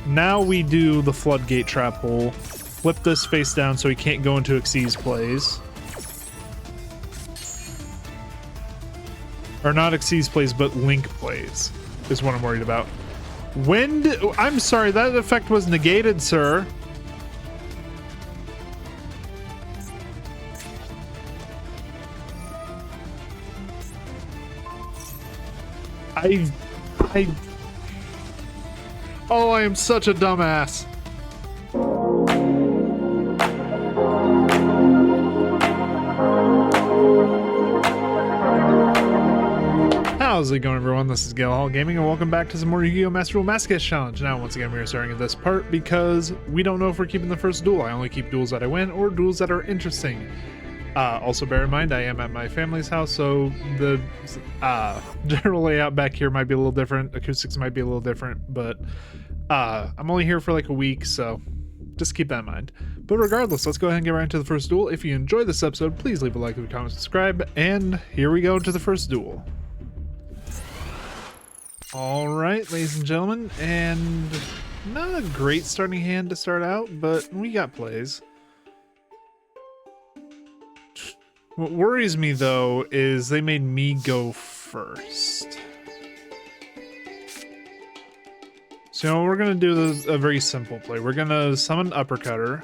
Now we do the floodgate traphole. Flip this face down so he can't go into Xyz plays. Or not Xyz plays, but Link plays is what I'm worried about. When I'm sorry, that effect was negated, sir. Oh, I am such a dumbass. How's it going, everyone? This is Yugioh Gaming, and welcome back to some more Yu-Gi-Oh! Master Duel Masochist Challenge. Now, once again, we are starting at this part because we don't know if we're keeping the first duel. I only keep duels that I win or duels that are interesting. Also, bear in mind, I am at my family's house, so the general layout back here might be a little different. Acoustics might be a little different, but I'm only here for like a week, so just keep that in mind. But regardless, let's go ahead and get right into the first duel. If you enjoyed this episode, please leave a like, leave a comment, subscribe, and here we go into the first duel. All right, ladies and gentlemen, and not a great starting hand to start out, but we got plays. What worries me, though, is they made me go first. So we're going to do a very simple play. We're going to summon Uppercutter.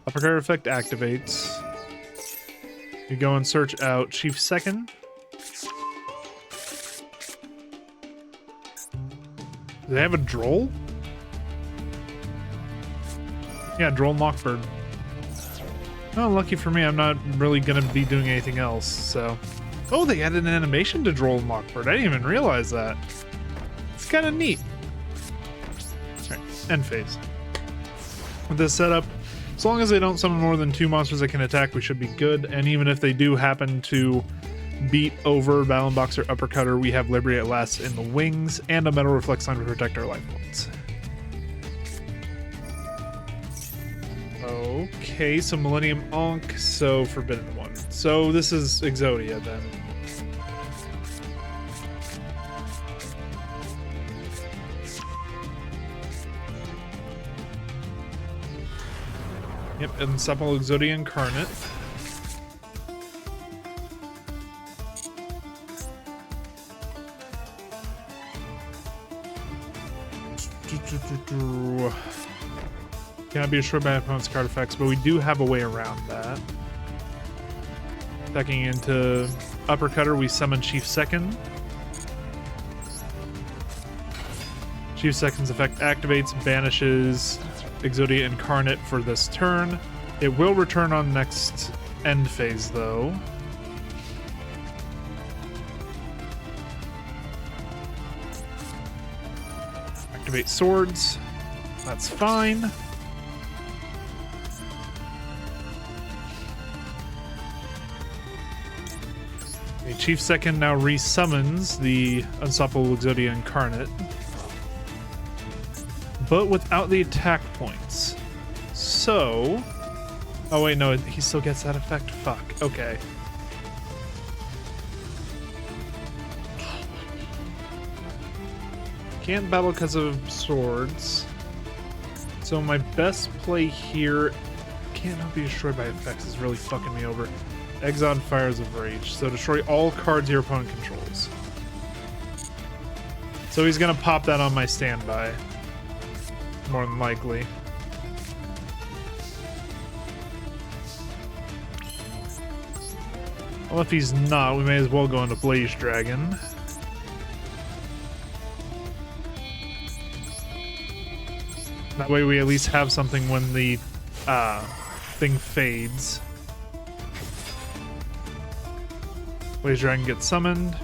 Uppercutter effect activates. You go and search out Chief Second. Do they have a Droll? Yeah, Droll Mockbird. Oh, lucky for me, I'm not really going to be doing anything else, so... Oh, they added an animation to Droll Mockbird. I didn't even realize that. It's kind of neat. Alright, end phase. With this setup, as long as they don't summon more than 2 monsters that can attack, we should be good. And even if they do happen to beat over Battle Boxer Uppercutter, we have Liberty at Last in the wings, and a Metal Reflex Sign to protect our life points. Okay, so Millennium Ankh, so Forbidden One. So this is Exodia then. Yep, and Supple Exodia Incarnate. Cannot be destroyed by opponent's card effects, but we do have a way around that. Attacking into Uppercutter, we summon Chief Second. Chief Second's effect activates, banishes Exodia Incarnate for this turn. It will return on next end phase, though. Activate Swords. That's fine. Chief Second now resummons the Unstoppable Exodia Incarnate, but without the attack points. So... Oh wait, no, he still gets that effect? Fuck, okay. Can't battle because of swords. So my best play here... Cannot be destroyed by effects is really fucking me over. Exile Fires of Rage. So destroy all cards your opponent controls. So he's gonna pop that on my standby. More than likely. Well, if he's not, we may as well go into Blaze Dragon. That way we at least have something when the thing fades. Blaze Dragon gets summoned.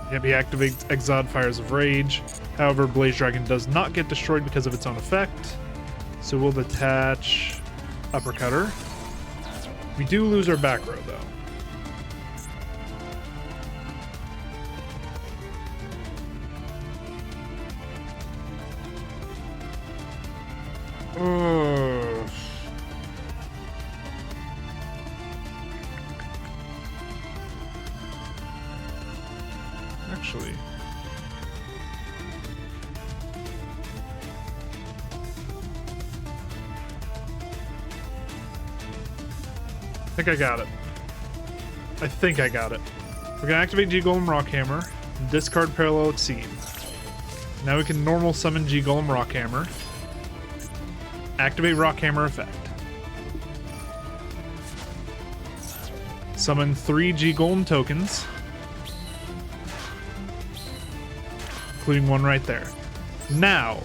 Yep, he activates Exiled Fires of Rage. However, Blaze Dragon does not get destroyed because of its own effect. So we'll detach Uppercutter. We do lose our back row, though. Actually, think I got it. I think I got it. We're gonna activate G Golem Rockhammer, discard Parallel Exceed. Now we can normal summon G Golem Rockhammer, activate Rockhammer effect. Summon 3 G Golem tokens, including one right there. Now,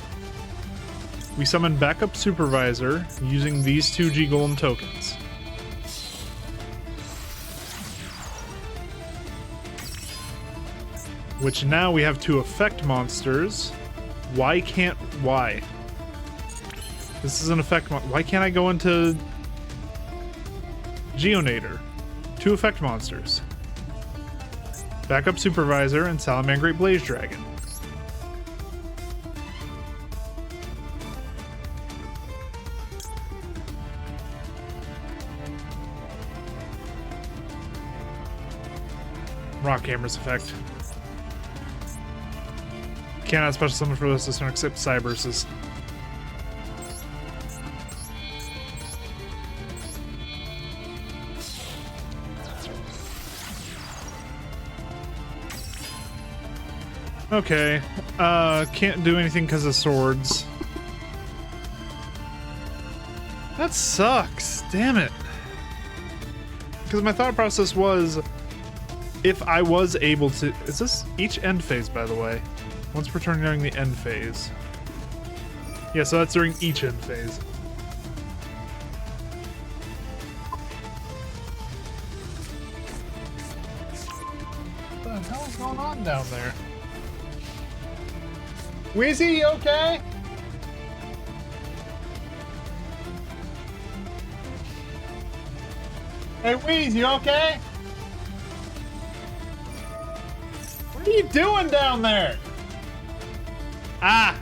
we summon Backup Supervisor using these 2 G Golem tokens. Which now we have 2 effect monsters. Why? This is an effect why can't I go into Geonator? 2 effect monsters. Backup Supervisor and Salamangreat Blaze Dragon. Rockhammer's effect. Cannot special summon for this system except Cyberses. Okay, can't do anything because of swords. That sucks, damn it. Because my thought process was, if I was able to... Is this each end phase, by the way? Once per turn during the end phase. Yeah, so that's during each end phase. What the hell is going on down there? Wheezy, you okay? Hey, Wheezy, you okay? What are you doing down there? Ah!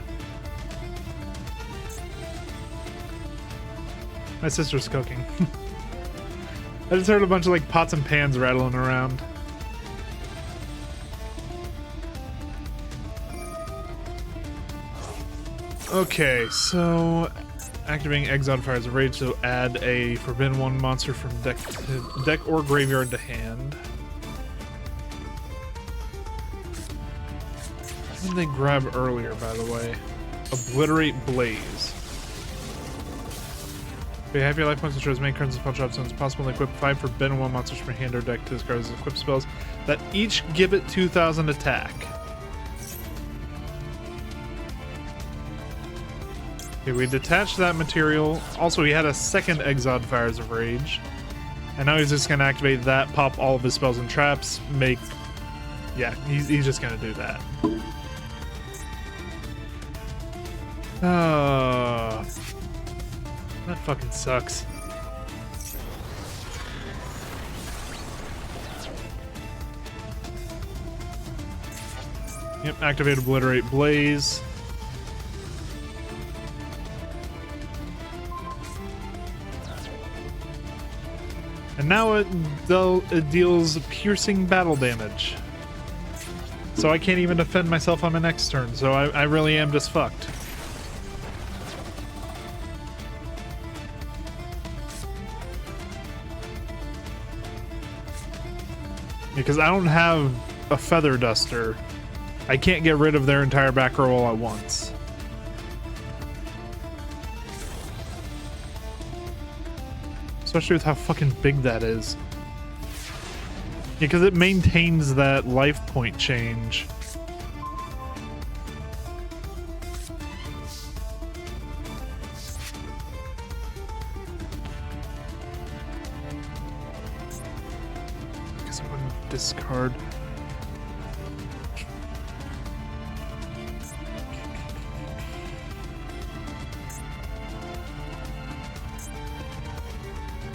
My sister's cooking. I just heard a bunch of like pots and pans rattling around. Okay, so activating Exiled Fires of Rage to add a Forbidden One monster from deck or graveyard to hand. What did they grab earlier, by the way? Obliterate Blaze. If you have your life points, ensure as many cards and spell drops as possible, and equip 5 Forbidden One monsters from your hand or deck to discard as equip spells that each give it 2,000 attack. Okay, we detached that material. Also, he had a second Exiled Fires of Rage. And now he's just going to activate that, pop all of his spells and traps, make... Yeah, he's just going to do that. That fucking sucks. Yep, activate Obliterate Blaze. And now it deals piercing battle damage. So I can't even defend myself on my next turn, so I really am just fucked. Because I don't have a Feather Duster. I can't get rid of their entire back row all at once. Especially with how fucking big that is. Because it maintains that life point change. Guess I wouldn't discard.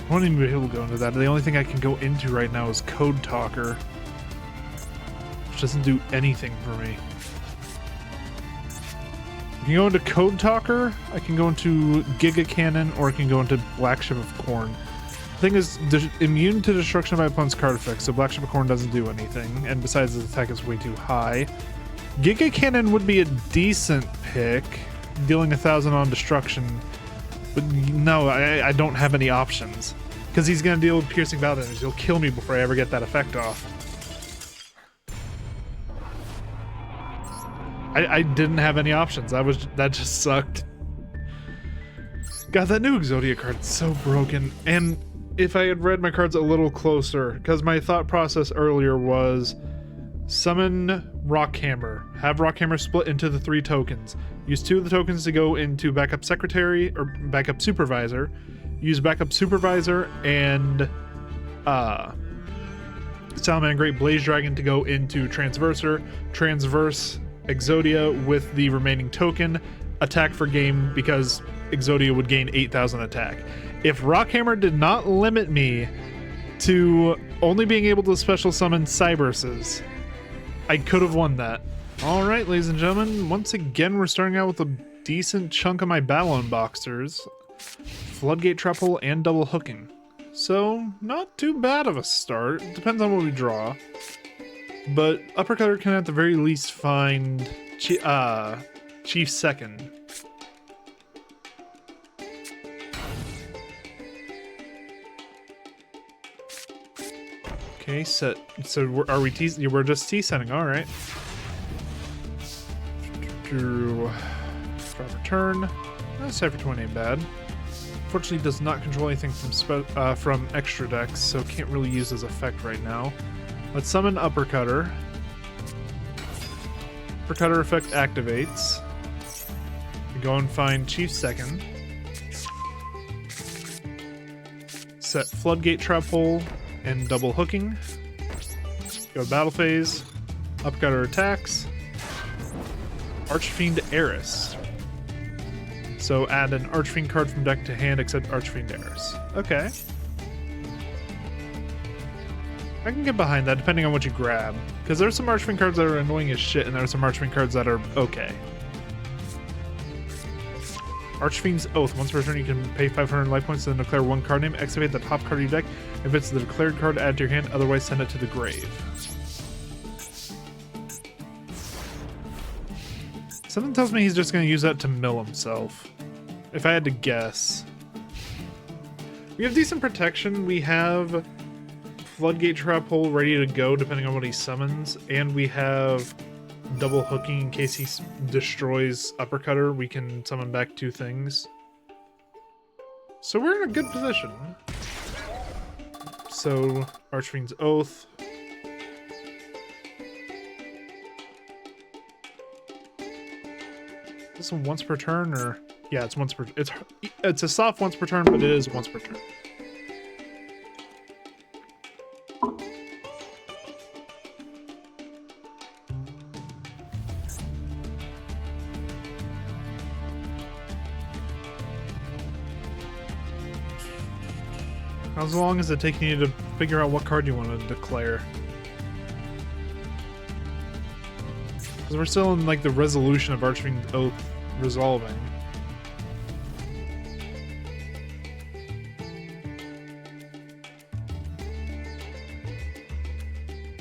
I won't even be able to go into that. The only thing I can go into right now is Code Talker, which doesn't do anything for me. I can go into Code Talker, I can go into Giga Cannon, or I can go into Black Ship of Corn. The thing is, immune to destruction by opponent's card effects, so Black Ship of Corn doesn't do anything, and besides, the attack is way too high. Giga Cannon would be a decent pick, dealing 1,000 on destruction, but no, I don't have any options. Because he's going to deal with piercing battle damage. He'll kill me before I ever get that effect off. I didn't have any options. That just sucked. God, that new Yugioh card's so broken. And if I had read my cards a little closer, because my thought process earlier was summon Rockhammer, have Rockhammer split into the 3 tokens, use 2 of the tokens to go into backup secretary or backup supervisor, use backup supervisor and Salamander Great Blaze Dragon to go into transverser, transverse Exodia with the remaining token, attack for game because Exodia would gain 8,000 attack. If Rockhammer did not limit me to only being able to special summon Cyberses, I could have won that. All right, ladies and gentlemen, once again, we're starting out with a decent chunk of my battle unboxers. Floodgate, traphole, and double hooking. So, not too bad of a start. Depends on what we draw. But Uppercutter can at the very least find Chief second. Okay, set. So are we T? We're just T-setting. All right. Drew. Start return. Cypher 20 ain't bad. Unfortunately, does not control anything from extra decks, so can't really use his effect right now. Let's summon Uppercutter. Uppercutter effect activates. We go and find Chief second. Set Floodgate, traphole, and double hooking. Go battle phase. Uppercutter attacks. Archfiend Eris. So add an Archfiend card from deck to hand except Archfiend Eris. Okay. I can get behind that depending on what you grab. Because there's some Archfiend cards that are annoying as shit and there's some Archfiend cards that are okay. Archfiend's Oath. Once per turn you can pay 500 life points and declare 1 card name. Activate the top card of your deck. If it's the declared card, add to your hand. Otherwise send it to the grave. Something tells me he's just going to use that to mill himself. If I had to guess. We have decent protection. We have Floodgate traphole ready to go depending on what he summons. And we have double hooking in case he destroys Uppercutter. We can summon back 2 things. So we're in a good position. So Archfiend's Oath. Is this once per turn or yeah, it's once per it's a soft once per turn, but it is once per turn. How long is it taking you to figure out what card you want to declare? Because we're still in like the resolution of Archfiend Oath resolving.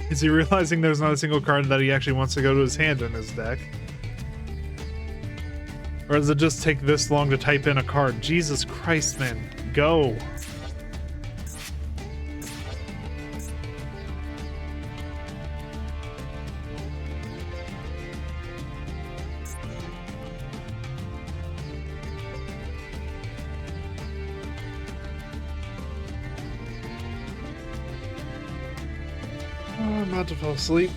Is he realizing there's not a single card that he actually wants to go to his hand in his deck? Or does it just take this long to type in a card? Jesus Christ, man. Go. I'm about to fall asleep.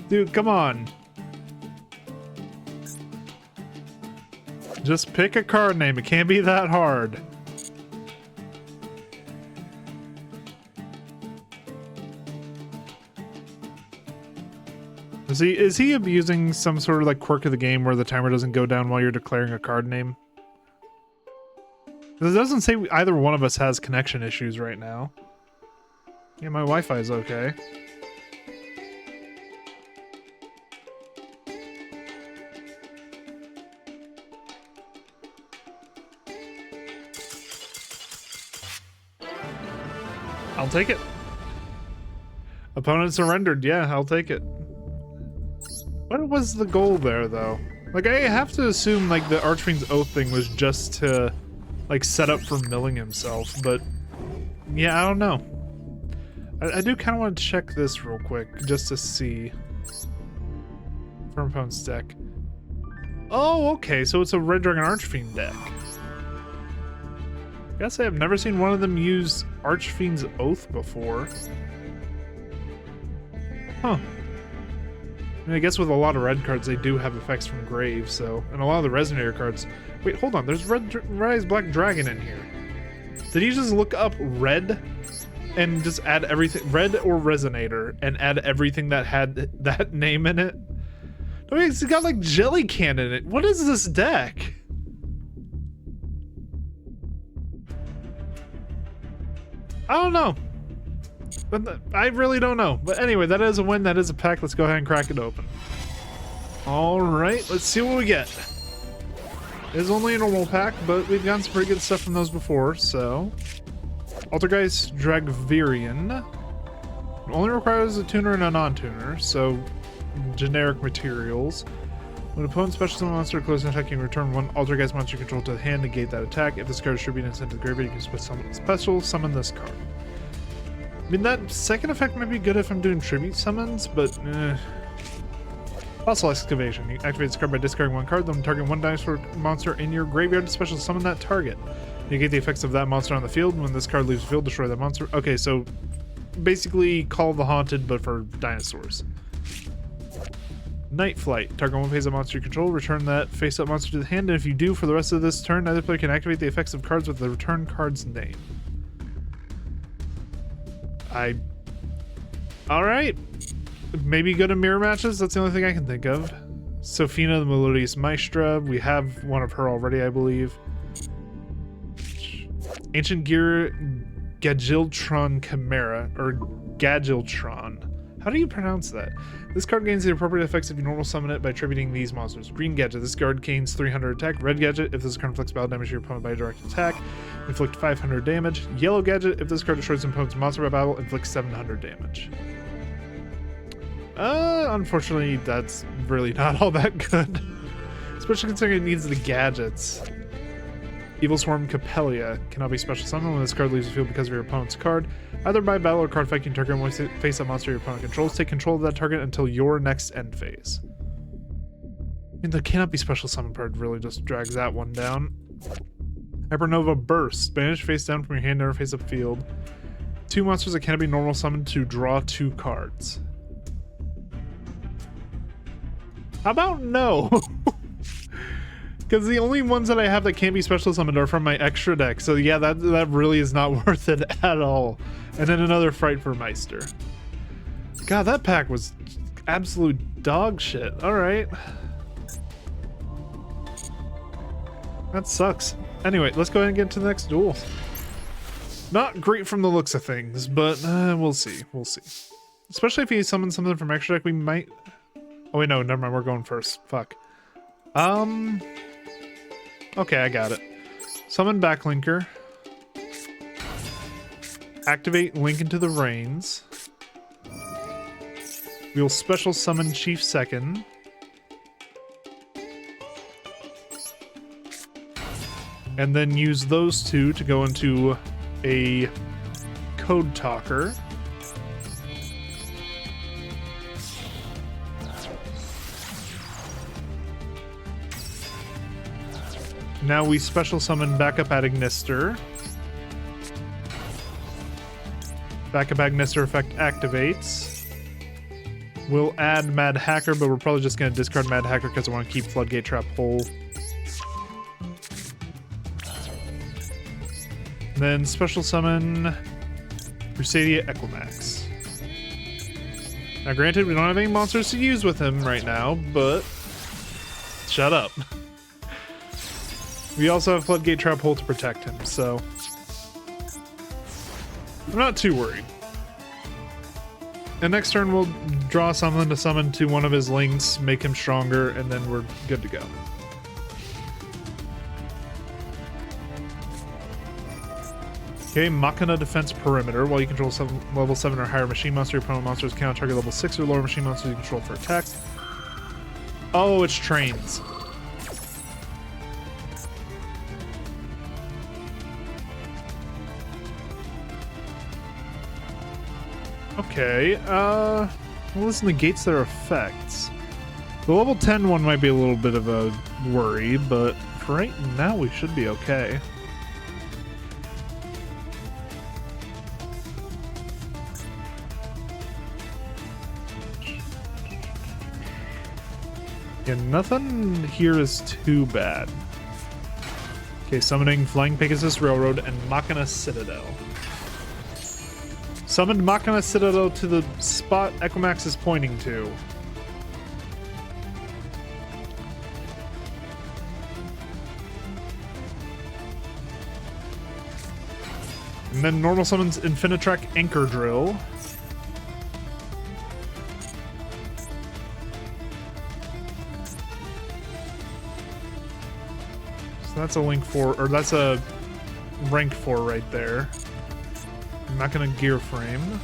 Dude, come on. Just pick a card name. It can't be that hard. Is he abusing some sort of like quirk of the game where the timer doesn't go down while you're declaring a card name? Because it doesn't say either one of us has connection issues right now. Yeah, my Wi-Fi is okay. I'll take it. Opponent surrendered. Yeah, I'll take it. What was the goal there, though? Like, I have to assume, like, the Archfiend's Oath thing was just to like set up for milling himself, but yeah, I don't know. I do kind of want to check this real quick just to see. From opponent's deck. Oh, okay, so it's a Red Dragon Archfiend deck. Guess I have never seen one of them use Archfiend's Oath before. Huh. I mean, I guess with a lot of red cards, they do have effects from Grave, so... And a lot of the Resonator cards... Wait, hold on, there's Red Eyes Black Dragon in here. Did he just look up red and just add everything... Red or Resonator, and add everything that had that name in it? I mean, it's got like Jelly Can in it. What is this deck? I don't know. But I really don't know. But anyway, that is a win. That is a pack. Let's go ahead and crack it open. All right, let's see what we get. It's only a normal pack, but we've gotten some pretty good stuff from those before, so... Altergeist Dragvirian. It only requires a tuner and a non-tuner, so... Generic materials. When an opponent special summon monster close and attack, you can return one Altergeist monster you control to the hand, negate that attack. If this card is distributed and sent to the graveyard, you can special summon this card. I mean, that second effect might be good if I'm doing tribute summons, but Fossil Excavation. You activate this card by discarding one card, then target one dinosaur monster in your graveyard to special summon that target. You get the effects of that monster on the field. When this card leaves the field, destroy that monster. Okay, so basically Call of the Haunted, but for dinosaurs. Night Flight. Target one face-up monster you control, return that face-up monster to the hand, and if you do, for the rest of this turn, neither player can activate the effects of cards with the return card's name. Alright. Maybe go to mirror matches, that's the only thing I can think of. Sophina the Melodious Maestra, we have one of her already, I believe. Ancient Gear Gadgiltron Chimera, or Gadgiltron. How do you pronounce that? This card gains the appropriate effects if you normal summon it by attributing these monsters. Green Gadget. This card gains 300 attack. Red Gadget. If this card inflicts battle damage to your opponent by a direct attack, inflict 500 damage. Yellow Gadget. If this card destroys an opponent's monster by battle, inflict 700 damage. Unfortunately, that's really not all that good. Especially considering it needs the gadgets. Evil Swarm Capelia cannot be special summoned when this card leaves the field because of your opponent's card. Either by battle or card effect, you can target one face-up monster your opponent controls. Take control of that target until your next end phase. I mean, the cannot be special summon card really just drags that one down. Hypernova Burst. Banish face down from your hand, never face up field. Two monsters that cannot be normal summoned to draw 2 cards. How about no? Because the only ones that I have that can't be special summoned are from my extra deck. So yeah, that really is not worth it at all. And then another Fright for Meister. God, that pack was absolute dog shit. Alright. That sucks. Anyway, let's go ahead and get to the next duel. Not great from the looks of things, but we'll see. We'll see. Especially if he summons something from extra deck, we might... Oh wait, no, never mind. We're going first. Fuck. Okay, I got it. Summon Backlinker. Activate Link into the Reins. We'll special summon Chief Second. And then use those two to go into a Code Talker. Now we special summon Backup Agnister. Backup Agnister effect activates. We'll add Mad Hacker, but we're probably just going to discard Mad Hacker because I want to keep Floodgate Traphole. Then special summon Crusadia Equimax. Now granted, we don't have any monsters to use with him right now, but shut up. We also have Floodgate Traphole to protect him, so I'm not too worried. And next turn we'll draw something to summon to one of his links, make him stronger, and then we're good to go. Okay, Machina Defense Perimeter. While you control level 7 or higher machine monster, your opponent monsters cannot target level 6 or lower machine monsters you control for attack. Oh, it's trains. Okay, well, this negates their effects. The level 10 one might be a little bit of a worry, but for right now we should be okay. Yeah, nothing here is too bad. Okay, summoning Flying Pegasus Railroad and Machina Citadel. Summoned Machina Citadel to the spot Equimax is pointing to. And then normal summons Infinitrack Anchor Drill. So that's a link 4, or that's a rank 4 right there. I'm not gonna gear frame.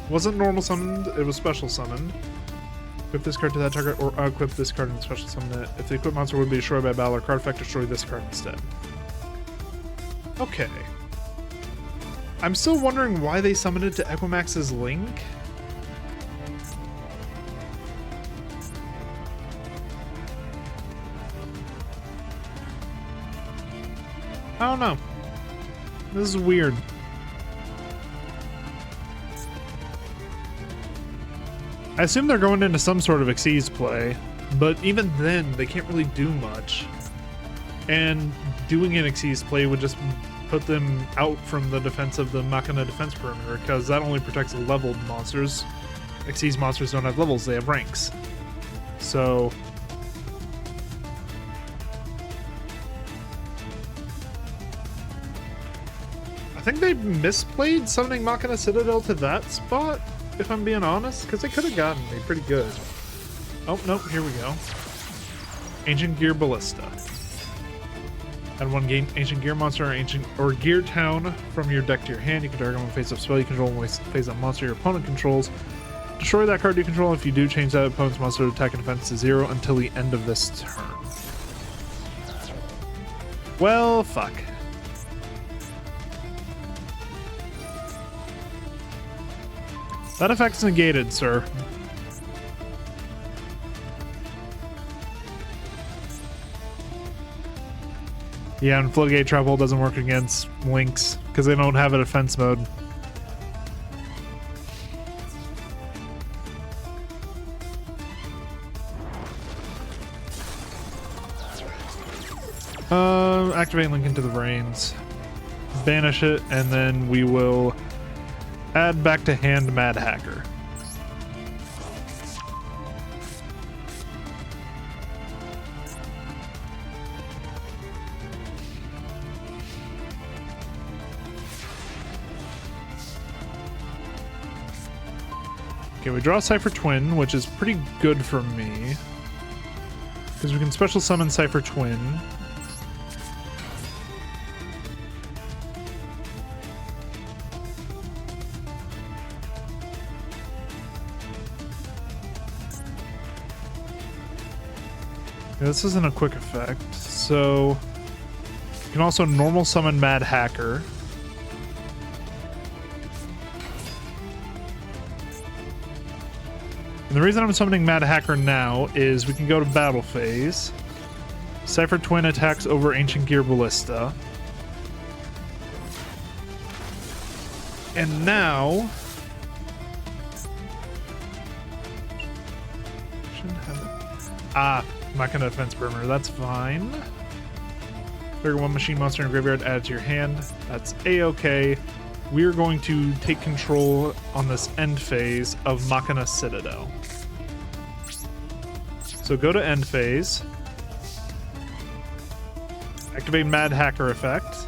Wasn't normal summoned, it was special summoned. Equip this card to that target, or equip this card and special summon it. If the equipped monster would be destroyed by battle or card effect, destroy this card instead. Okay. I'm still wondering why they summoned it to Equimax's Link. I don't know. This is weird. I assume they're going into some sort of Xyz play, but even then, they can't really do much. And doing an Xyz play would just put them out from the defense of the Machina defense perimeter, because that only protects leveled monsters. Xyz monsters don't have levels, they have ranks. So... I think they misplayed summoning Machina Citadel to that spot, if I'm being honest, because they could have gotten me pretty good. Oh, nope, here we go. Ancient Gear Ballista. Add one ancient gear monster or gear town from your deck to your hand. You can target one face-up spell you control one face-up monster your opponent controls. Destroy that card you control. If you do, change that opponent's monster attack and defense to 0 until the end of this turn. Well, fuck. That effect's negated, sir. Yeah, and floodgate traphole doesn't work against links because they don't have a defense mode. Activate link into the brains, banish it, and then we will add back to hand Mad Hacker. Okay, we draw Cypher Twin, which is pretty good for me, because we can special summon Cypher Twin. Yeah, this isn't a quick effect, so you can also normal summon Mad Hacker. And the reason I'm summoning Mad Hacker now is we can go to battle phase. Cypher Twin attacks over Ancient Gear Ballista. And now... shouldn't have it. Ah, Machina defense perimeter, that's fine. Trigger one machine monster in graveyard, add it to your hand. That's a-okay. We're going to take control on this end phase of Machina Citadel. So go to end phase. Activate Mad Hacker effect.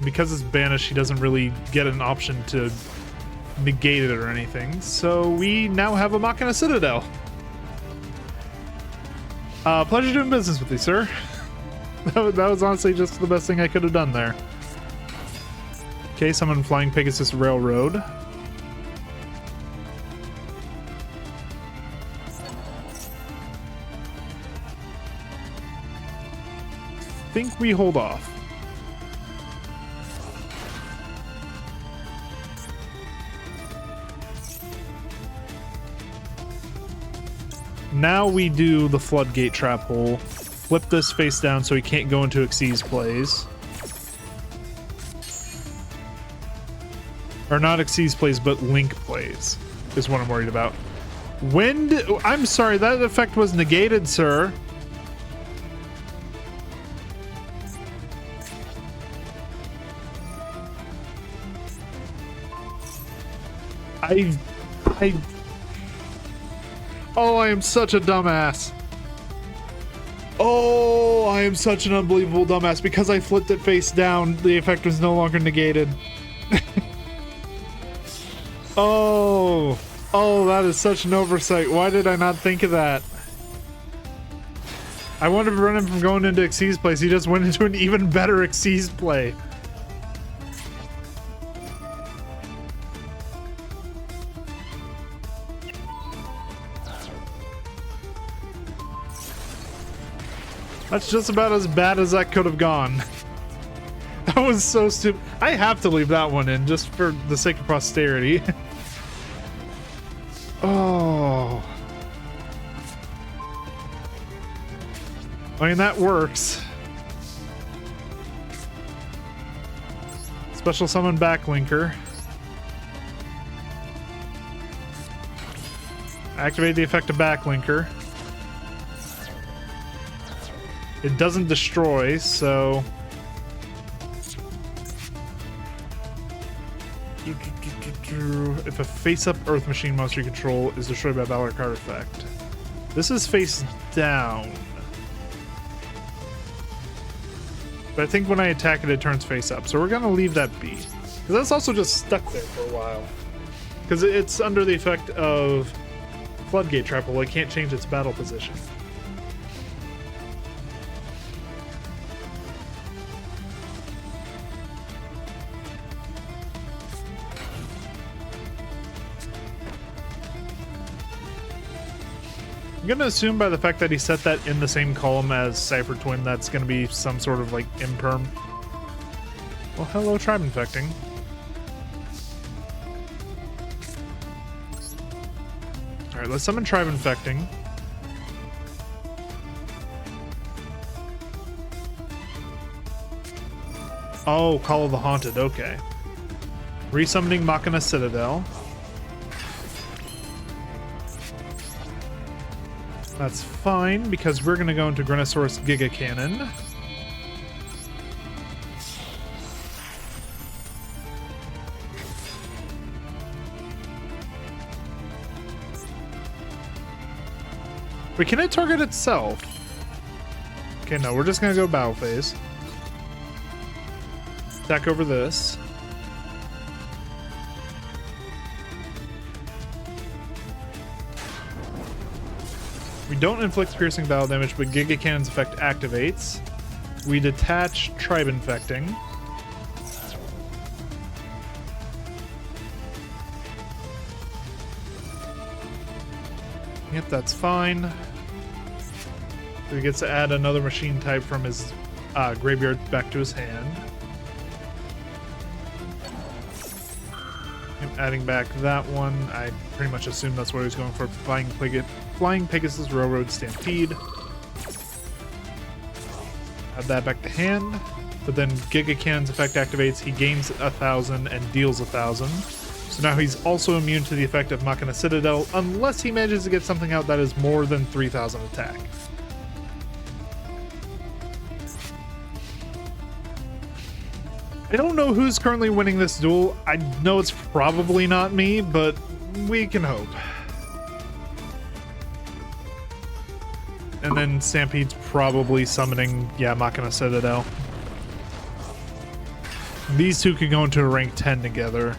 Because it's banished, he doesn't really get an option to negate it or anything. So we now have a Machina Citadel. Pleasure doing business with you, sir. That was honestly just the best thing I could have done there. Okay, summon Flying Pegasus Railroad. Think we hold off. Now we do the floodgate trap hole. Flip this face down so he can't go into Xyz plays. Or not Xyz plays, but Link plays is what I'm worried about. I'm sorry, that effect was negated, sir. Oh, I am such a dumbass. Oh, I am such an unbelievable dumbass. Because I flipped it face down, the effect was no longer negated. Oh, that is such an oversight. Why did I not think of that? I wanted to prevent him from going into Xyz plays. He just went into an even better Xyz play. That's just about as bad as that could have gone. That was so stupid. I have to leave that one in just for the sake of posterity. Oh. I mean, that works. Special summon backlinker. Activate the effect of backlinker. It doesn't destroy, so... If a face-up Earth Machine monster you control is destroyed by a battle or card effect. This is face down. But I think when I attack it, it turns face up. So we're going to leave that be. Because that's also just stuck there for a while. Because it's under the effect of Floodgate Traphole. It can't change its battle position. I'm gonna assume by the fact that he set that in the same column as Cypher Twin, that's gonna be some sort of like imperm. Well, hello, Tribe Infecting. Alright, let's summon Tribe Infecting. Oh, Call of the Haunted, okay. Resummoning Machina Citadel. That's fine, because we're going to go into Grenosaurus Giga Cannon. Wait, can it target itself? Okay, no, we're just going to go battle phase. Attack over this. We don't inflict piercing battle damage, but Giga Cannon's effect activates. We detach Tribe Infecting. Yep, that's fine. He gets to add another machine type from his graveyard back to his hand. Adding back that one, I pretty much assumed that's what he was going for. Flying Pegasus Railroad Stampede. Add that back to hand. But then Giga Cannon's effect activates. He gains 1,000 and deals 1,000. So now he's also immune to the effect of Machina Citadel, unless he manages to get something out that is more than 3,000 attack. I don't know who's currently winning this duel. I know it's probably not me, but we can hope. And then Stampede's probably summoning, yeah, Machina Citadel. These two could go into a rank 10 together.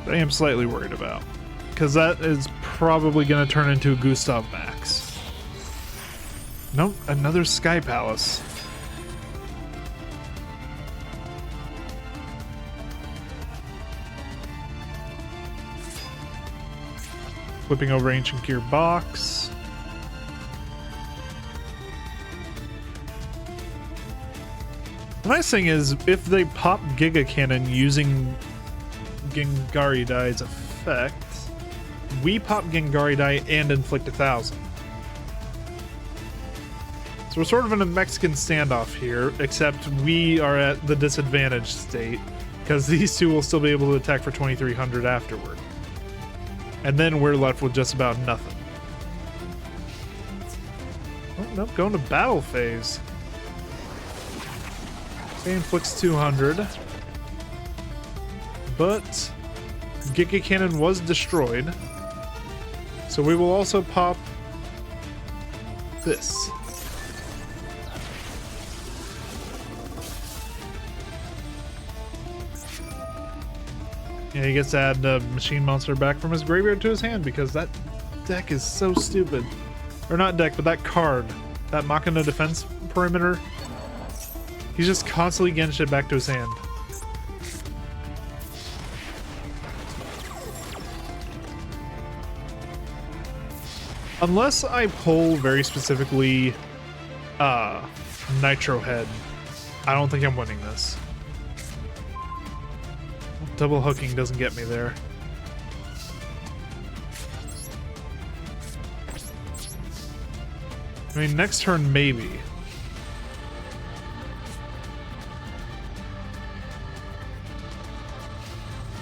I am slightly worried about, because that is probably going to turn into a Gustav Max. Nope, another Sky Palace. Flipping over Ancient Gear Box. The nice thing is, if they pop Giga Cannon using Gingari Dai's effect, we pop Gengari die and inflict 1,000. So we're sort of in a Mexican standoff here, except we are at the disadvantaged state because these two will still be able to attack for 2,300 afterward. And then we're left with just about nothing. Oh, nope, going to battle phase. They inflicts 200. But Giga Cannon was destroyed. So we will also pop this. Yeah, he gets to add the machine monster back from his graveyard to his hand because that deck is so stupid. Or not deck, but that card. That Machina defense perimeter. He's just constantly getting shit back to his hand. Unless I pull very specifically Nitro Head, I don't think I'm winning this. Double hooking doesn't get me there. I mean, next turn, maybe.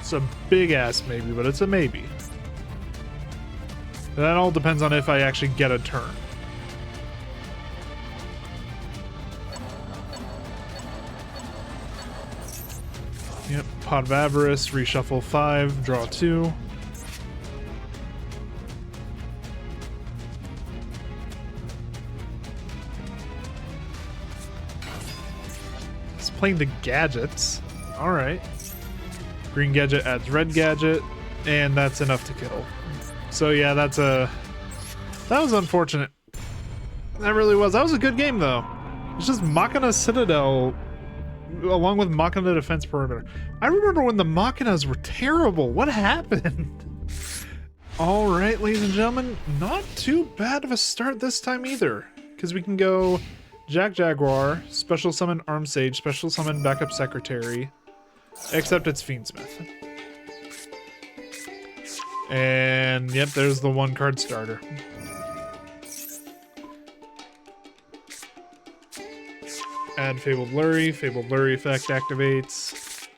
It's a big ass maybe, but it's a maybe. That all depends on if I actually get a turn. Yep, Pot of Avarice, reshuffle 5, draw 2. It's playing the gadgets. Alright. Green gadget adds red gadget, and that's enough to kill. So yeah, that was unfortunate. That really was. That was a good game though. It's just Machina Citadel along with Machina Defense Perimeter. I remember when the Machinas were terrible. What happened? Alright, ladies and gentlemen, not too bad of a start this time either. Because we can go Jack Jaguar, Special Summon Arm Sage, Special Summon Backup Secretary. Except it's Fiendsmith. And yep, there's the one card starter. Add Fabled Lurry. Fabled Lurry effect activates.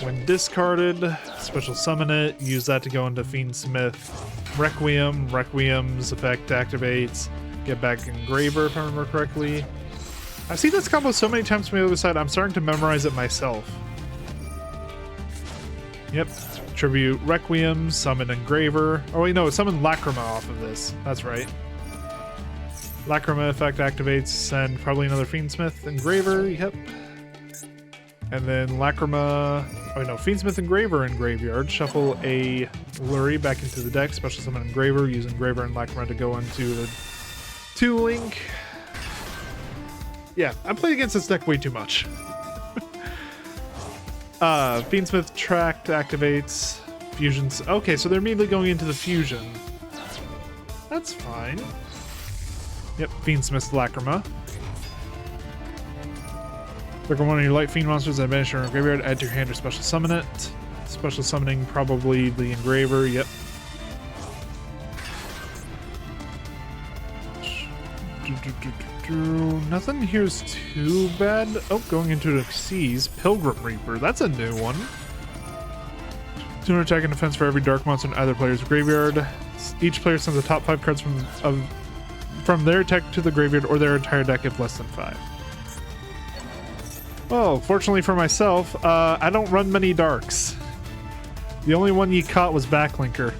When discarded, special summon it. Use that to go into Fiendsmith. Requiem. Requiem's effect activates. Get back Engraver if I remember correctly. I've seen this combo so many times from the other side, I'm starting to memorize it myself. Yep. Tribute Requiem, summon Engraver. Oh wait, no, summon Lacrima off of this. That's right. Lacrima effect activates, send probably another Fiendsmith Engraver, yep. And then Lacrima, oh no, Fiendsmith Engraver in graveyard. Shuffle a Lurry back into the deck, special summon Engraver, use Engraver and Lacrima to go into the 2-link. Yeah, I played against this deck way too much. Fiendsmith Tract activates, Fusions. Okay, so they're immediately going into the Fusion. That's fine. Yep, Fiendsmith's Lacrima. Look at one of your Light Fiend monsters that banish your graveyard, add to your hand or special summon it. Special summoning probably the Engraver, yep. Nothing here's too bad. Oh, going into Xyz. Pilgrim Reaper, that's a new one. 200 attack and defense for every dark monster in either player's graveyard. Each player sends the top 5 cards from their deck to the graveyard or their entire deck if less than 5. Well, fortunately for myself, I don't run many darks. The only one you caught was Backlinker.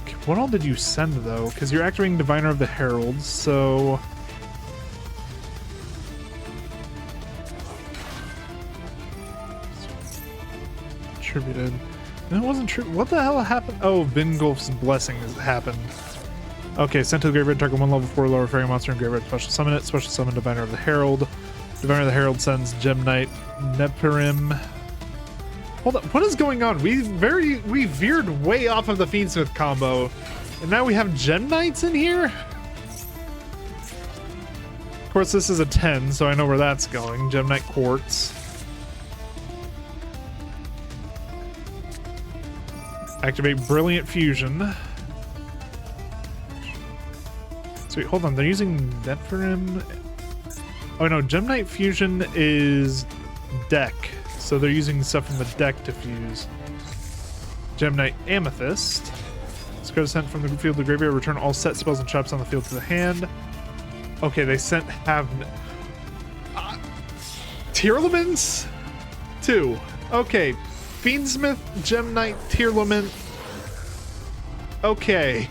Okay, what all did you send though? Because you're activating Diviner of the Heralds, so... Attributed. No, it wasn't true. What the hell happened? Oh, Vingolf's Blessing has happened. Okay, sent to the graveyard, target 1 level 4 lower fairy monster in graveyard, special summon it, special summon Diviner of the Herald. Diviner of the Herald sends Gem Knight, Nepirim. Hold up, what is going on? We veered way off of the Fiendsmith combo, and now we have Gem Knights in here? Of course, this is a 10, so I know where that's going. Gem Knight Quartz. Activate Brilliant Fusion. So wait, hold on, they're using that for him. Oh no, Gemnite Fusion is deck. So they're using stuff from the deck to fuse. Gemnite Amethyst. Discard a scent from the field to the graveyard. Return all set spells and traps on the field to the hand. Okay, they sent Tearlaments? 2. Okay. Fiendsmith, Gemnite, Tearlament. Okay.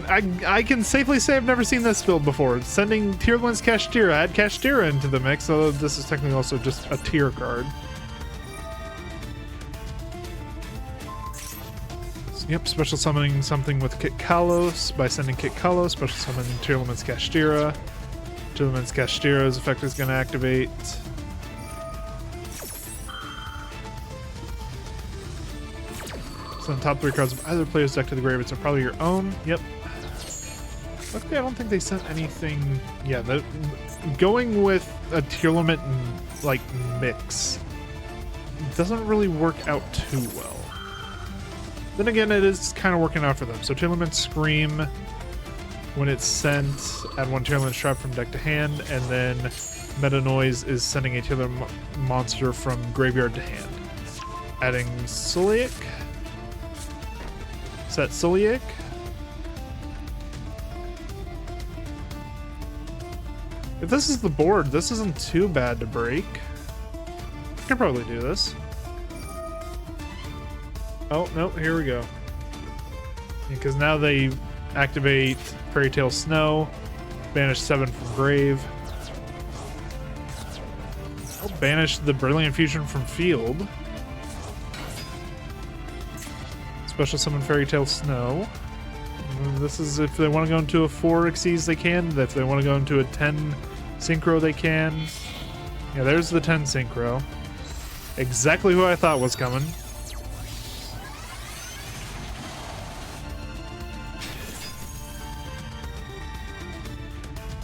I can safely say I've never seen this build before. Sending Tearlament's Kashtira. Add Kashtira into the mix, although this is technically also just a tier card. Yep, special summoning something with Kit Kalos by sending Kit Kalos. Special summoning Tearlament's Kashtira. Tearlament's Kashtira's effect is going to activate. Send top 3 cards of either player's deck to the grave. It's probably your own. Yep. Luckily, I don't think they sent anything. Yeah, going with a Tearlament like mix doesn't really work out too well. Then again, it is kind of working out for them. So Tearlament Scream, when it's sent, add 1 Tearlament Trap from deck to hand, and then Meta Noise is sending a Tearlament monster from graveyard to hand. Adding Sulaic. Set Sulaic. If this is the board, this isn't too bad to break. I can probably do this. Oh, no, here we go. Because now they activate Fairy Tale Snow, banish 7 from grave. I'll banish the Brilliant Fusion from field. Special summon Fairy Tale Snow. This is if they want to go into a 4 Xyz, they can. If they want to go into a 10 Synchro, they can. Yeah, there's the 10 Synchro. Exactly who I thought was coming.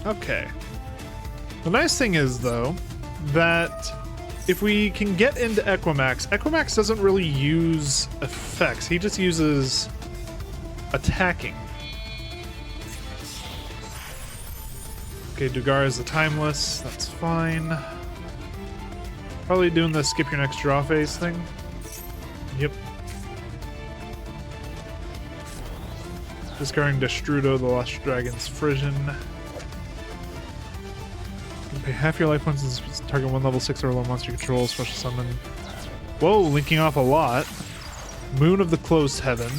Okay. The nice thing is, though, that if we can get into Equimax, Equimax doesn't really use effects. He just uses attacking. Okay, Dugar is the Timeless. That's fine. Probably doing the skip your next draw phase thing. Yep. Discarding Destrudo, the Lost Dragon's Frisian. Pay half your life points and target 1 level 6 or low monster you control, special summon. Whoa, linking off a lot. Moon of the Closed Heaven.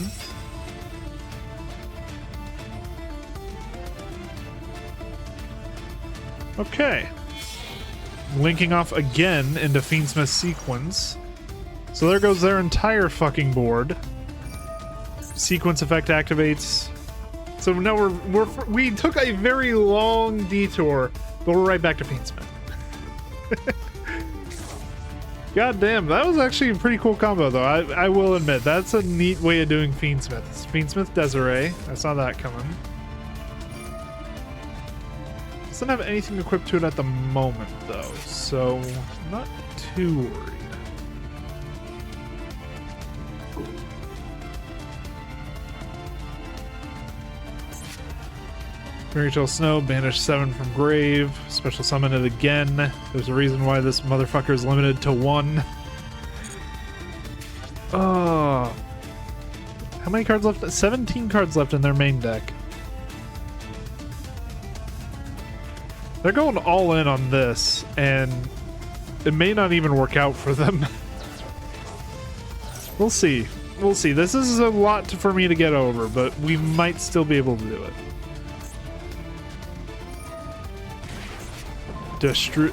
Okay. Linking off again into Fiendsmith Sequence. So there goes their entire fucking board. Sequence effect activates. So now we took a very long detour, but we're right back to Fiendsmith. God damn, that was actually a pretty cool combo, though. I will admit, that's a neat way of doing Fiendsmith. It's Fiendsmith Desiree. I saw that coming. Doesn't have anything equipped to it at the moment, though, so I'm not too worried. Fairy Tale Snow, banish 7 from grave, special summon it again. There's a reason why this motherfucker is limited to 1. Oh. How many cards left? 17 cards left in their main deck. They're going all in on this, and it may not even work out for them. We'll see. We'll see. This is a lot for me to get over, but we might still be able to do it.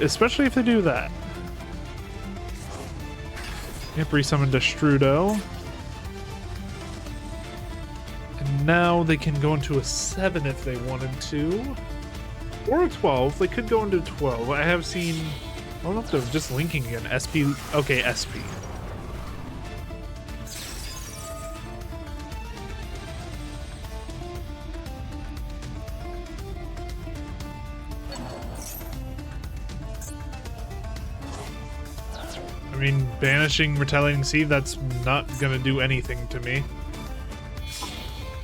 Especially if they do that. Yep, resummon Destrudo. And now they can go into a 7 if they wanted to. Or a 12. They could go into 12. I have seen... I don't know if they're just linking again. SP... Okay, SP. I mean, banishing Retaliating Seed, that's not gonna do anything to me.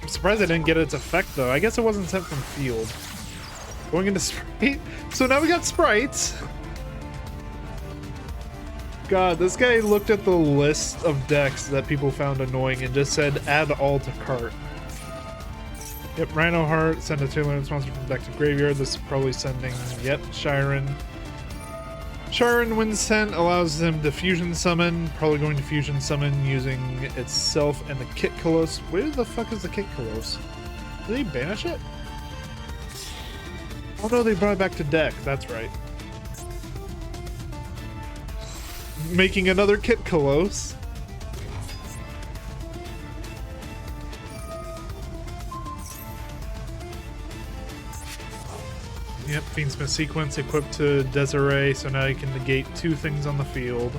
I'm surprised I didn't get its effect, though. I guess it wasn't sent from field. Going into Sprite. So now we got Sprites. God, this guy looked at the list of decks that people found annoying and just said, add all to cart. Yep, Rhino Heart, send a 2-limit monster from deck to graveyard. This is probably sending, yep, Shiren. Shiren, when sent, allows him to fusion summon. Probably going to fusion summon using itself and the Kit Kalos. Where the fuck is the Kit Kalos? Did they banish it? Oh no, they brought it back to deck. That's right. Making another Kit Kalos. Yep, Fiendsmith Sequence equipped to Desiree, so now you can negate 2 things on the field.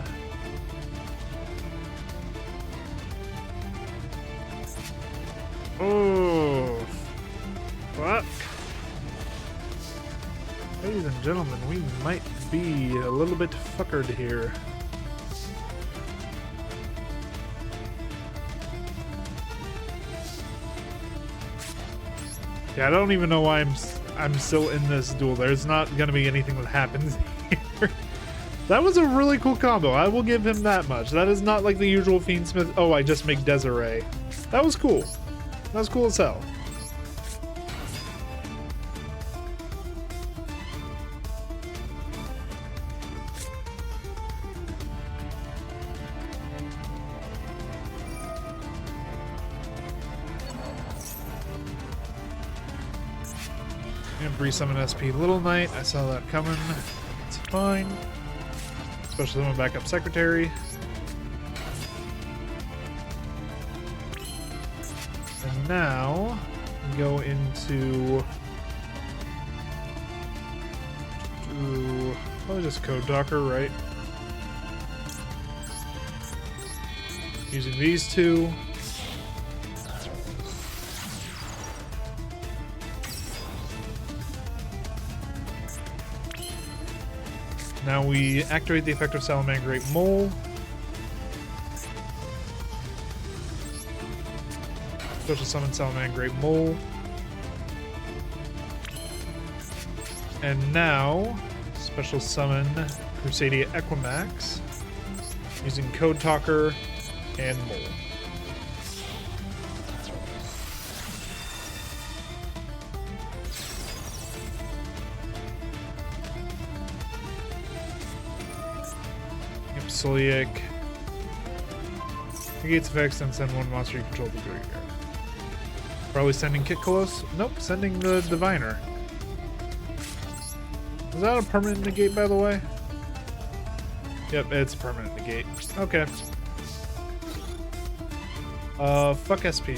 Oh, fuck. Ladies and gentlemen, we might be a little bit fuckered here. Yeah, I don't even know why I'm still in this duel. There's not gonna be anything that happens here. That was a really cool combo. I will give him that much. That is not like the usual Fiendsmith. Oh, I just make Desiree. That was cool. That was cool as hell. And re-summon SP Little Knight. I saw that coming. It's fine. Especially when backup secretary. And now we go into probably just Code Talker, right? Using these 2. Now we activate the effect of Salamangreat Mole. Special summon Salamangreat Mole. And now, special summon Crusadia Equimax using Code Talker and Mole. Soliak. Negates effects and send 1 monster you control to the graveyard. Probably sending Kit Kalos? Nope, sending the Diviner. Is that a permanent negate, by the way? Yep, it's a permanent negate. Okay. Fuck SP.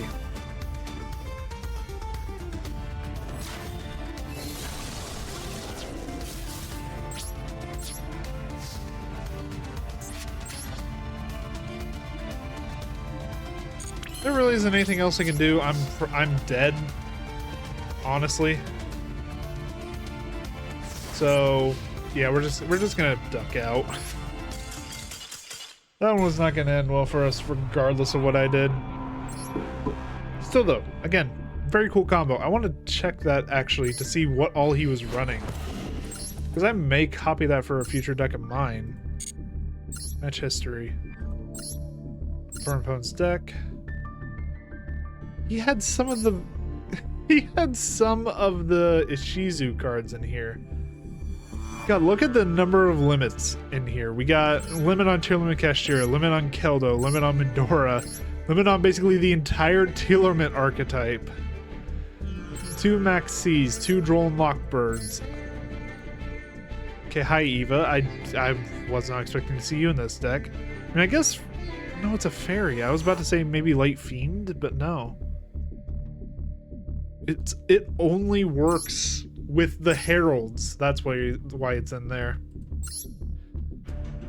There really isn't anything else I can do. I'm dead, honestly. So yeah, we're just gonna duck out. That one was not gonna end well for us, regardless of what I did. Still though, again, very cool combo. I want to check that actually to see what all he was running, because I may copy that for a future deck of mine. Match history. Burn opponent's deck. He had some of the Ishizu cards in here. God, look at the number of limits in here. We got limit on Tier Limit Kashtira, limit on Keldo, limit on Medora, limit on basically the entire Tearlament archetype. 2 Max C's, 2 Droll Lockbirds. Okay, hi Eva. I was not expecting to see you in this deck. I mean, I guess no, it's a fairy. I was about to say maybe Light Fiend, but no. It only works with the heralds. That's why it's in there.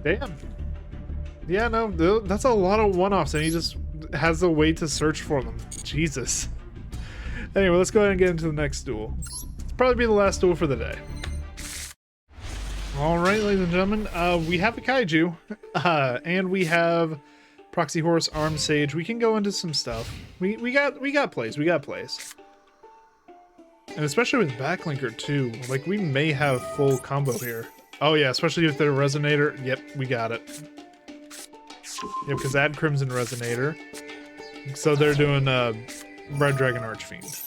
Damn. Yeah, no, that's a lot of one-offs, and he just has a way to search for them. Jesus. Anyway, let's go ahead and get into the next duel. It's probably be the last duel for the day. All right, ladies and gentlemen, we have a kaiju, and we have proxy horse, armed sage. We can go into some stuff. We got plays. We got plays. And especially with backlinker too, like we may have full combo here. Oh yeah, especially with the resonator. Yep, we got it. Yep, because add Crimson Resonator. So they're doing Red Dragon Archfiend.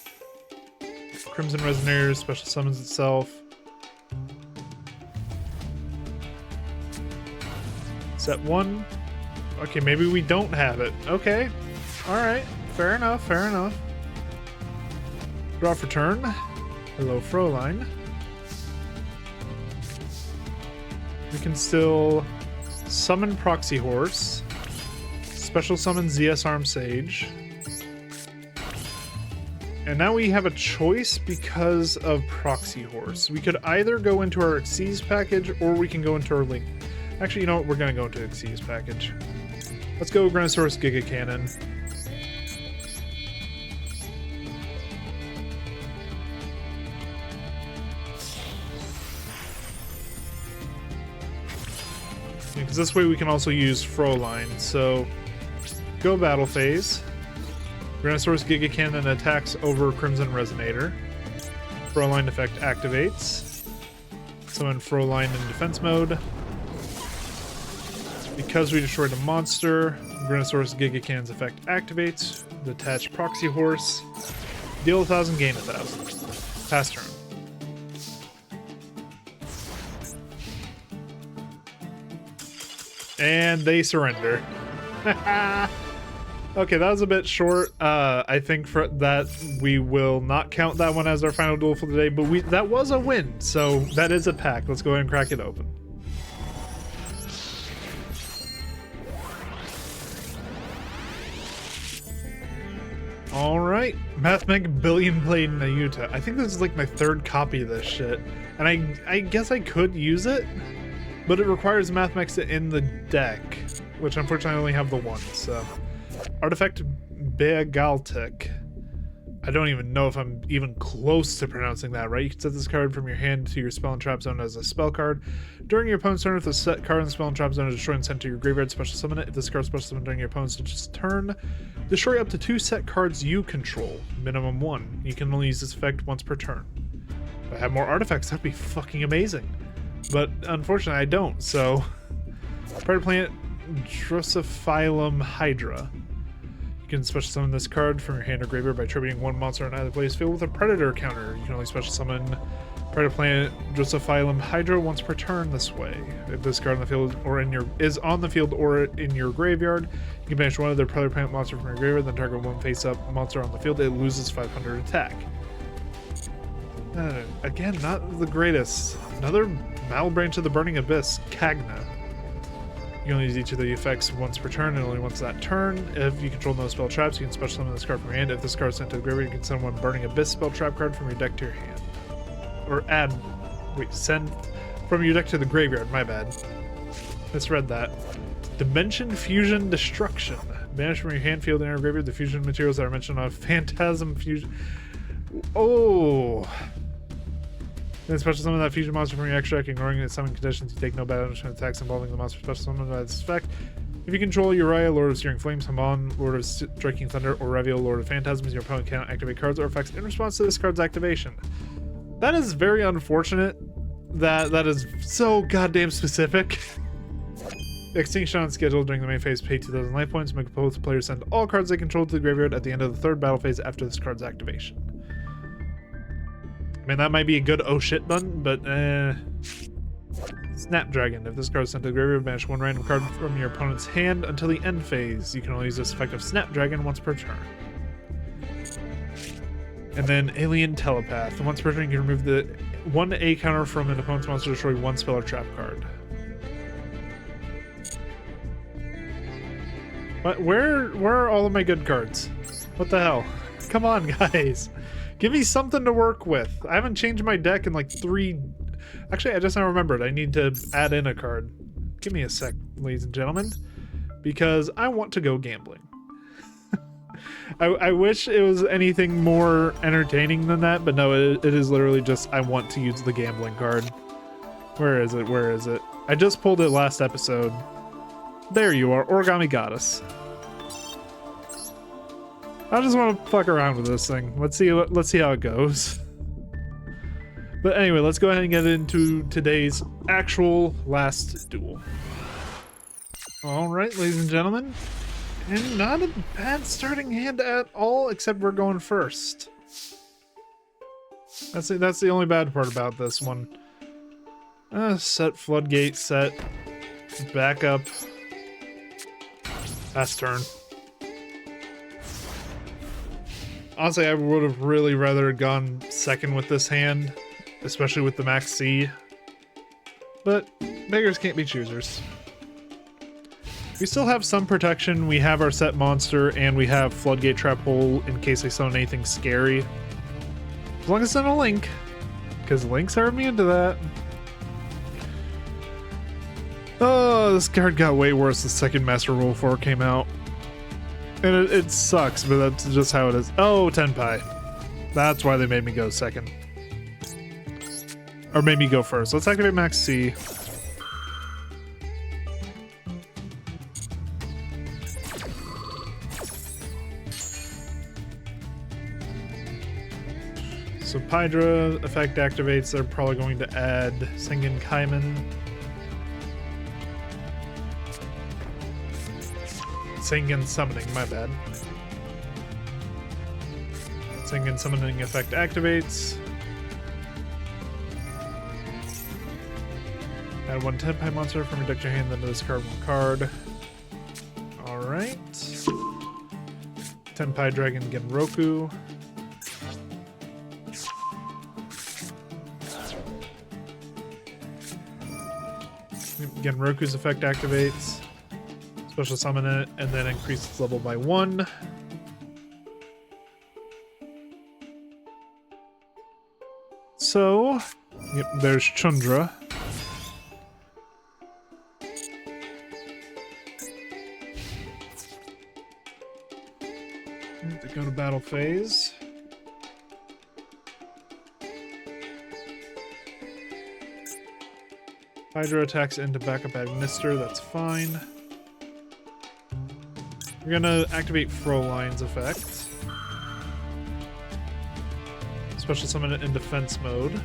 Crimson Resonator special summons itself. Set 1. Okay, maybe we don't have it. Okay. Alright. Fair enough, fair enough. Draw for turn. Hello, Froline. We can still summon Proxy Horse. Special summon ZS Arm Sage. And now we have a choice because of Proxy Horse. We could either go into our Xyz package or we can go into our Link. Actually, you know what? We're going to go into Xyz package. Let's go Granosaurus Giga Cannon. Because this way we can also use Froline. So, go Battle Phase. Granosaurus Giga Cannon attacks over Crimson Resonator. Froline effect activates. Summon Froline in defense mode. Because we destroyed a monster, Granosaurus Giga Cannon's effect activates. Detach Proxy Horse. Deal 1,000, gain 1,000. Pass turn. And they surrender. Okay, that was a bit short. I think for that we will not count that one as our final duel for the day, but that was a win, so that is a pack. Let's go ahead and crack it open. Alright, Mathmech Billion Blade Nayuta. I think this is like my third copy of this shit, and I guess I could use it, but it requires Mathmechs in the deck, which unfortunately I only have the one, so... Artifact Beagaltic. I don't even know if I'm even close to pronouncing that right. You can set this card from your hand to your spell and trap zone as a spell card. During your opponent's turn, if the set card in the spell and trap zone is destroyed and sent to your graveyard, special summon it. If this card is special summoned during your opponent's turn, destroy up to 2 set cards you control. Minimum 1. You can only use this effect once per turn. If I had more artifacts, that'd be fucking amazing. But unfortunately, I don't, so... Predator Plant Drosophilum Hydra. You can special summon this card from your hand or graveyard by attributing 1 monster on either player's field with a predator counter. You can only special summon Predator Plant Drosophilum Hydra once per turn this way. If this card on the field or is on the field or in your graveyard, you can banish one of their Predator Plant monster from your graveyard, then target 1 face-up monster on the field. It loses 500 attack. Again, not the greatest. Another Malbranch of the Burning Abyss, Cagna. You can only use each of the effects once per turn and only once that turn. If you control no spell traps, you can special summon this card from your hand. If this card is sent to the graveyard, you can send 1 Burning Abyss spell trap card from your deck to your hand. Or send from your deck to the graveyard, my bad. Misread that. Dimension Fusion Destruction. Banish from your hand, field, and your graveyard the fusion materials that are mentioned on Phantasm Fusion. Oh! Then special summon that fusion monster from your extra deck, ignoring its summon conditions. You take no bad attacks involving the monster special summon by this effect. If you control Uriah, Lord of Searing Flames, Haman, Lord of Striking Thunder, or Reveal, Lord of Phantasms, your opponent cannot activate cards or effects in response to this card's activation. That is very unfortunate. That is so goddamn specific. Extinction on schedule during the main phase, pay 2,000 life points. Make both players send all cards they control to the graveyard at the end of the 3rd battle phase after this card's activation. I mean, that might be a good oh shit button, but Snapdragon. If this card is sent to the graveyard, banish 1 random card from your opponent's hand until the end phase. You can only use this effect of Snapdragon once per turn. And then Alien Telepath. Once per turn, you can remove the 1 A counter from an opponent's monster to destroy 1 spell or trap card. But where are all of my good cards? What the hell? Come on, guys. Give me something to work with. I haven't changed my deck in like 3... Actually, I just now remembered. I need to add in a card. Give me a sec, ladies and gentlemen. Because I want to go gambling. I wish it was anything more entertaining than that, but no, it is literally just I want to use the gambling card. Where is it? Where is it? I just pulled it last episode. There you are, Origami Goddess. I just want to fuck around with this thing. Let's see how it goes. But anyway, let's go ahead and get into today's actual last duel. All right, ladies and gentlemen, and not a bad starting hand at all, except we're going first. That's the only bad part about this one. Set floodgate, set backup. Pass turn. Honestly, I would have really rather gone second with this hand, especially with the max C. But beggars can't be choosers. We still have some protection. We have our set monster, and we have floodgate traphole in case I summon anything scary. As long as it's not a link, because links are immune to that. Oh, this card got way worse the second Master Rule 4 came out. And it sucks, but that's just how it is. Oh, TENPAI. That's why they made me go second. Or made me go first. Let's activate Max C. So Pydra effect activates. They're probably going to add Sengen Kaiman. Sengen Summoning, my bad. Sengen Summoning effect activates. Add one TENPAI monster from your deck to your hand, then discard one card. Alright. TENPAI Dragon Genroku. Genroku's effect activates. Special summon it, and then increase its level by 1. So, yep, there's Chundra. To go to battle phase. Hydra attacks into backup Agnister, that's fine. We're gonna activate Froline's effect. Special summon it in defense mode.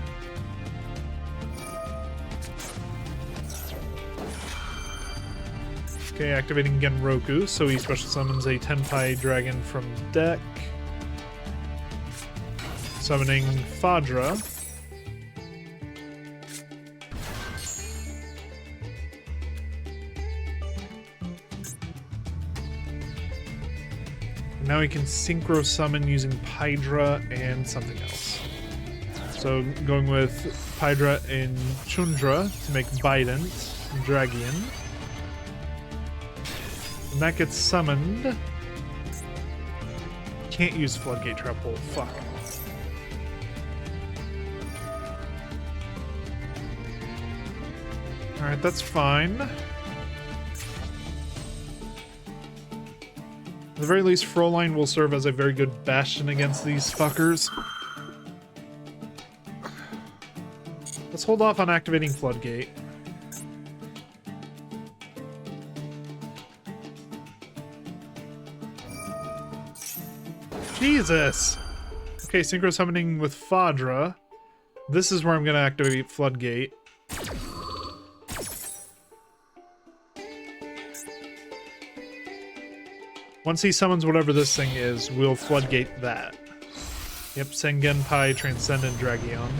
Okay, activating Genroku, so he special summons a TENPAI dragon from deck. Summoning Fadra. Now we can synchro summon using Pydra and something else. So going with Pydra and Chundra to make Bident, Dragian. And that gets summoned. Can't use Floodgate Traphole, fuck. Alright, that's fine. At the very least, Froline will serve as a very good bastion against these fuckers. Let's hold off on activating Floodgate. Jesus! Okay, synchro summoning with Fadra. This is where I'm going to activate Floodgate. Once he summons whatever this thing is, we'll floodgate that. Yep, Sengenpai Transcendent Dragion.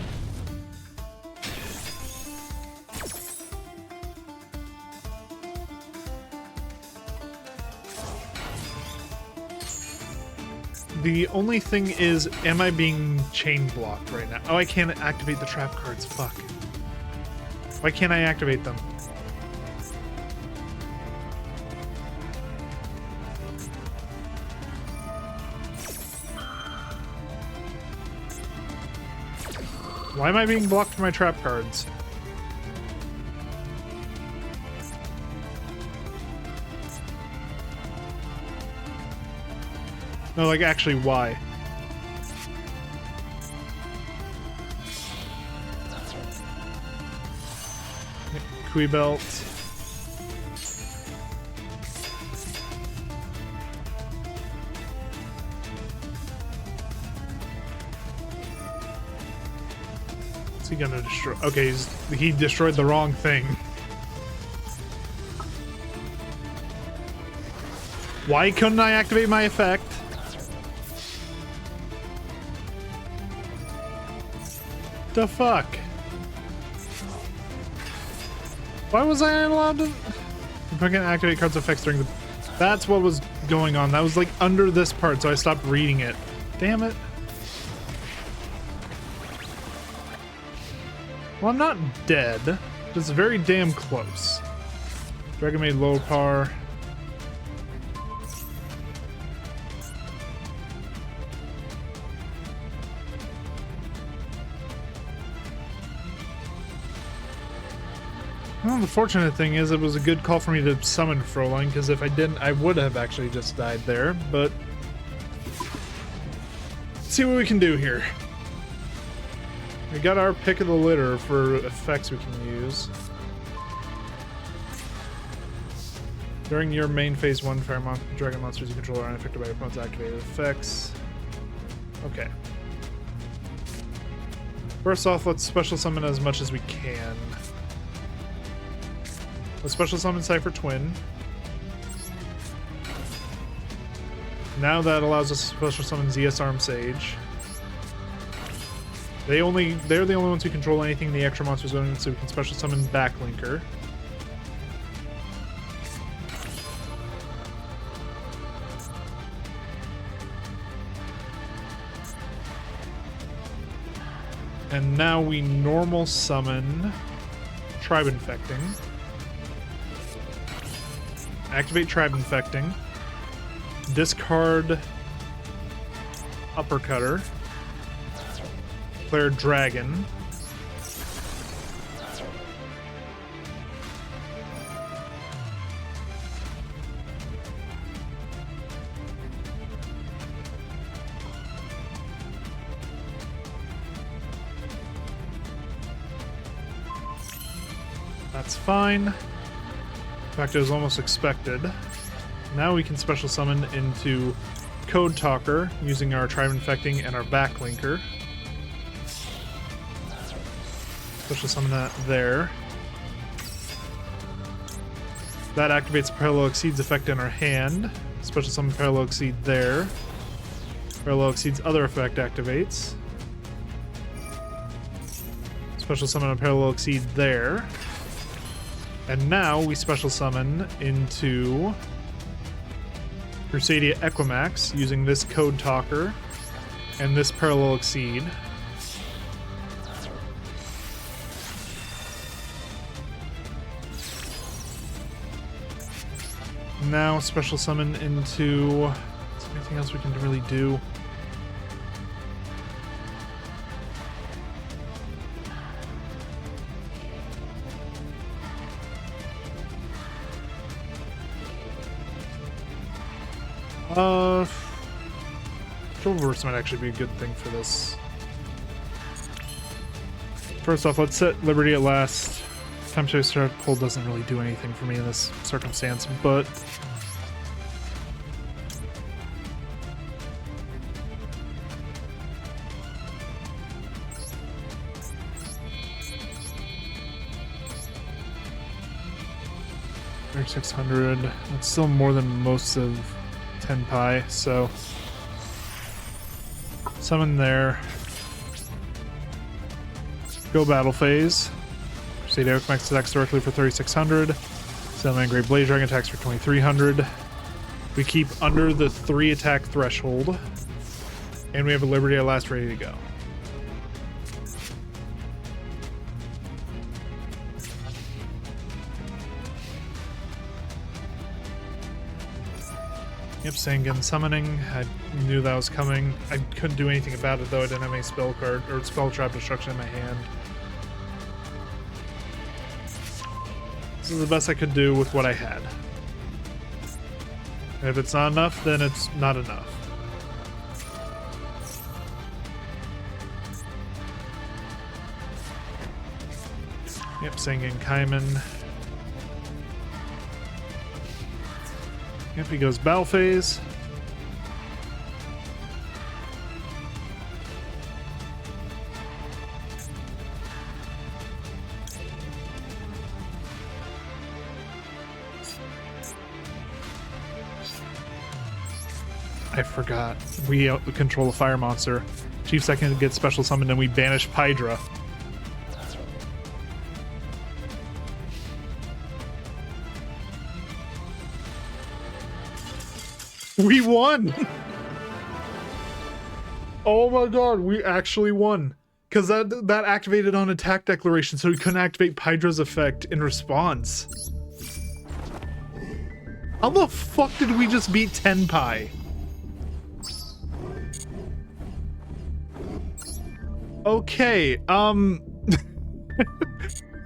The only thing is, am I being chain blocked right now? Oh, I can't activate the trap cards, fuck. Why can't I activate them? Why am I being blocked from my trap cards? No, like, actually, why? Kui Belt. What's he gonna destroy? Okay, he destroyed the wrong thing. Why couldn't I activate my effect? The fuck? Why was I allowed to? If I can activate cards effects during the... That's what was going on. That was like under this part, so I stopped reading it. Damn it. Well, I'm not dead. It's very damn close. Dragon Maid low par. Well, the fortunate thing is it was a good call for me to summon Froline, because if I didn't, I would have actually just died there, but... Let's see what we can do here. We got our pick of the litter for effects we can use. During your main phase 1, dragon monsters you control are unaffected by your opponent's activated effects. Okay. First off, let's special summon as much as we can. Let's special summon Cypher Twin. Now that allows us to special summon ZS Arm Sage. They're the only ones who control anything the extra monsters own, so we can special summon Backlinker. And now we normal summon Tribe Infecting. Activate Tribe Infecting. Discard Uppercutter. Declare Dragon. That's fine. In fact, it was almost expected. Now we can special summon into Code Talker using our Tribe Infecting and our Backlinker. Special summon that there. That activates Parallel Exceed's effect in our hand. Special summon Parallel Exceed there. Parallel Exceed's other effect activates. Special summon a Parallel Exceed there. And now we special summon into Crusadia Equimax using this Code Talker and this Parallel Exceed. Now special summon into... Is there anything else we can really do? Trollverse might actually be a good thing for this. First off, let's set Liberty at last. Time to start pull doesn't really do anything for me in this circumstance, but $600. That's still more than most of TENPAI, so summon there. Go battle phase. Crusadia Equimax attacks directly for 3,600. Sailman Great Blaze Dragon attacks for 2,300. We keep under the 3 attack threshold, and we have a Liberty at last ready to go. Yep, Sangan summoning. I knew that was coming. I couldn't do anything about it though. I didn't have any spell card or spell trap destruction in my hand. This is the best I could do with what I had. And if it's not enough, then it's not enough. Yep, Sangan Kaiman. If he goes battle phase. I forgot. We control a fire monster. Chief second gets special summoned and we banish Pydra. We won! Oh my god, we actually won. Because that activated on attack declaration, so we couldn't activate Pydra's effect in response. How the fuck did we just beat TENPAI? Okay,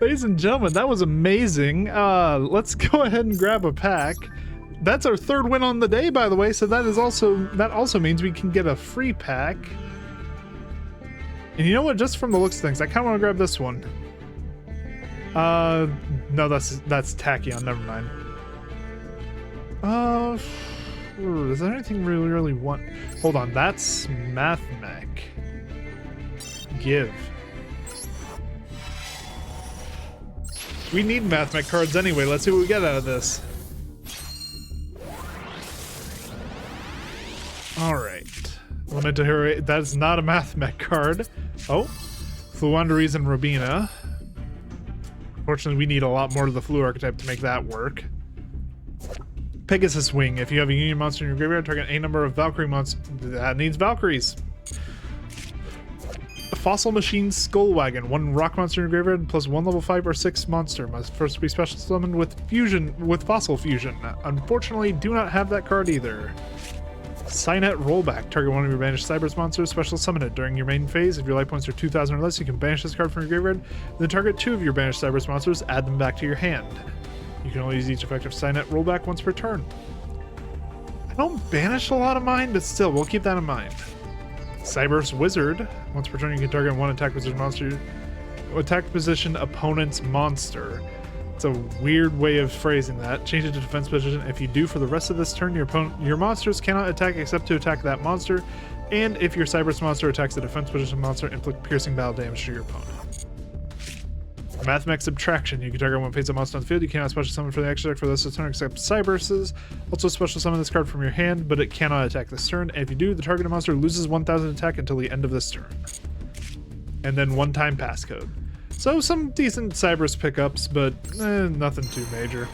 ladies and gentlemen, that was amazing. Let's go ahead and grab a pack. That's our third win on the day, by the way, so that also means we can get a free pack. And you know what, just from the looks of things, I kind of want to grab this one. No, that's Tachyon, never mind. Is there anything we really want? Hold on, that's Mathmech. Give. We need Mathmech cards anyway. Let's see what we get out of this. Alright. Lament to hear that's not a Mathmech card. Oh. Fluanderies and Robina. Fortunately, we need a lot more of the Flu archetype to make that work. Pegasus Wing. If you have a Union monster in your graveyard, target a number of Valkyrie monsters. That needs Valkyries. Fossil Machine Skullwagon. One rock monster in your graveyard plus one level 5 or 6 monster must first be special summoned with Fossil Fusion. Unfortunately, do not have that card either. Signet Rollback. Target one of your banished Cyberse monsters, special summon it. During your main phase, if your life points are 2,000 or less, you can banish this card from your graveyard. Then target 2 of your banished Cyberse monsters, add them back to your hand. You can only use each effective Signet Rollback once per turn. I don't banish a lot of mine, but still, we'll keep that in mind. Cyberse Wizard. Once per turn, you can target one attack position monster. Attack position opponent's monster. It's a weird way of phrasing that. Change it to defense position. If you do for the rest of this turn, your monsters cannot attack except to attack that monster. And if your Cyberse monster attacks the defense position monster, inflict piercing battle damage to your opponent. Mathmech Subtraction. You can target one face of monster on the field. You cannot special summon for the extra deck for this turn except Cyberses. Also special summon this card from your hand, but it cannot attack this turn. And if you do, the targeted monster loses 1,000 attack until the end of this turn. And then one-time passcode. So some decent Cyberse pickups, but nothing too major.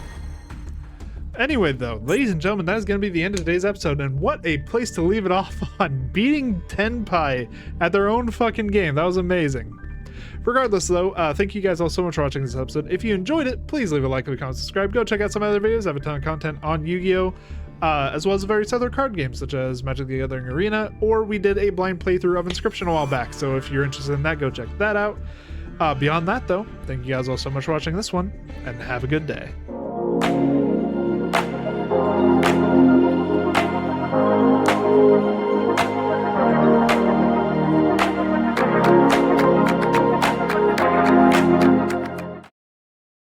Anyway, though, ladies and gentlemen, that is going to be the end of today's episode, and what a place to leave it off on. Beating TENPAI at their own fucking game. That was amazing. Regardless, though, thank you guys all so much for watching this episode. If you enjoyed it, please leave a like, leave a comment, subscribe. Go check out some other videos. I have a ton of content on Yu-Gi-Oh! As well as various other card games, such as Magic the Gathering Arena, or we did a blind playthrough of Inscription a while back, so if you're interested in that, go check that out. Beyond that, though, thank you guys all so much for watching this one, and have a good day.